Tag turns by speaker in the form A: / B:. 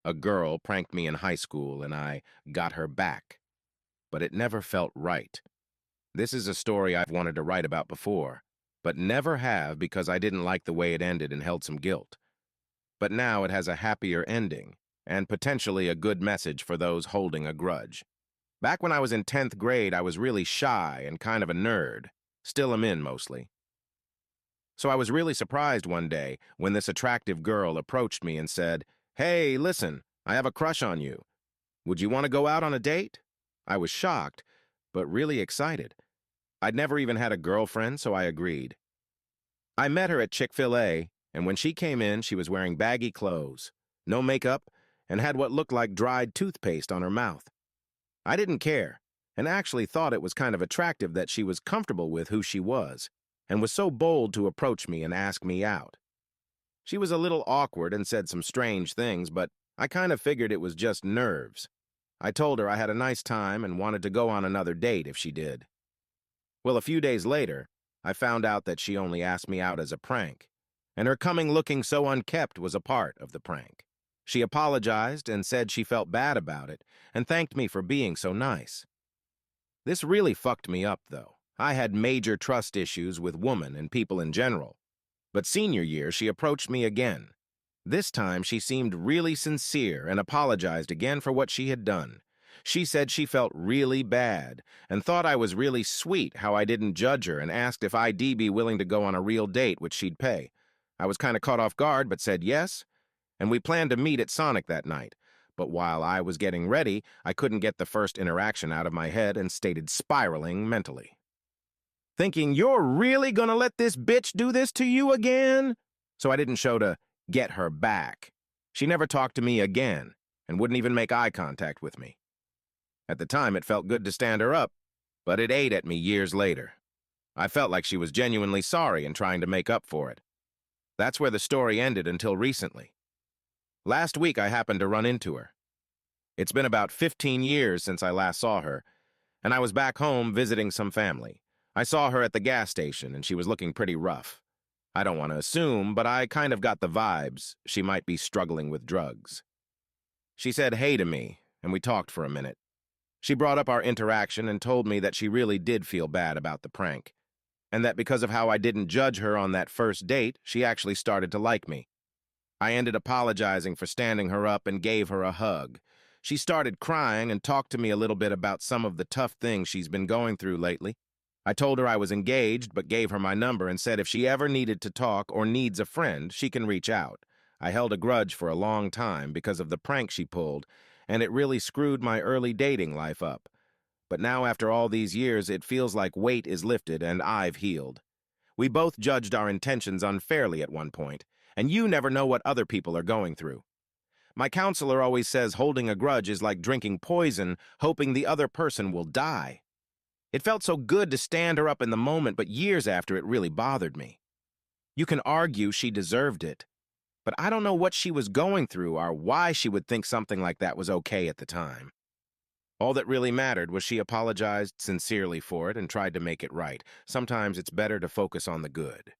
A: A girl pranked me in high school and I got her back, but it never felt right. This is a story I've wanted to write about before, but never have because I didn't like the way it ended and held some guilt. But now it has a happier ending and potentially a good message for those holding a grudge. Back when I was in 10th grade, I was really shy and kind of a nerd. Still am in mostly. So I was really surprised one day when this attractive girl approached me and said, "Hey, listen, I have a crush on you. Would you want to go out on a date?" I was shocked, but really excited. I'd never even had a girlfriend, so I agreed. I met her at Chick-fil-A, and when she came in, she was wearing baggy clothes, no makeup, and had what looked like dried toothpaste on her mouth. I didn't care, and actually thought it was kind of attractive that she was comfortable with who she was, and was so bold to approach me and ask me out. She was a little awkward and said some strange things, but I kind of figured it was just nerves. I told her I had a nice time and wanted to go on another date if she did. Well, a few days later, I found out that she only asked me out as a prank, and her coming looking so unkempt was a part of the prank. She apologized and said she felt bad about it and thanked me for being so nice. This really fucked me up, though. I had major trust issues with women and people in general. But senior year, she approached me again. This time, she seemed really sincere and apologized again for what she had done. She said she felt really bad and thought I was really sweet how I didn't judge her and asked if I'd be willing to go on a real date, which she'd pay. I was kind of caught off guard but said yes, and we planned to meet at Sonic that night. But while I was getting ready, I couldn't get the first interaction out of my head and started spiraling mentally. Thinking, "You're really gonna let this bitch do this to you again?" So I didn't show to get her back. She never talked to me again and wouldn't even make eye contact with me. At the time, it felt good to stand her up, but it ate at me years later. I felt like she was genuinely sorry and trying to make up for it. That's where the story ended until recently. Last week, I happened to run into her. It's been about 15 years since I last saw her, and I was back home visiting some family. I saw her at the gas station, and she was looking pretty rough. I don't want to assume, but I kind of got the vibes she might be struggling with drugs. She said hey to me, and we talked for a minute. She brought up our interaction and told me that she really did feel bad about the prank, and that because of how I didn't judge her on that first date, she actually started to like me. I ended apologizing for standing her up and gave her a hug. She started crying and talked to me a little bit about some of the tough things she's been going through lately. I told her I was engaged, but gave her my number and said if she ever needed to talk or needs a friend, she can reach out. I held a grudge for a long time because of the prank she pulled, and it really screwed my early dating life up. But now after all these years, it feels like weight is lifted and I've healed. We both judged our intentions unfairly at one point, and you never know what other people are going through. My counselor always says holding a grudge is like drinking poison, hoping the other person will die. It felt so good to stand her up in the moment, but years after it really bothered me. You can argue she deserved it, but I don't know what she was going through or why she would think something like that was okay at the time. All that really mattered was she apologized sincerely for it and tried to make it right. Sometimes it's better to focus on the good.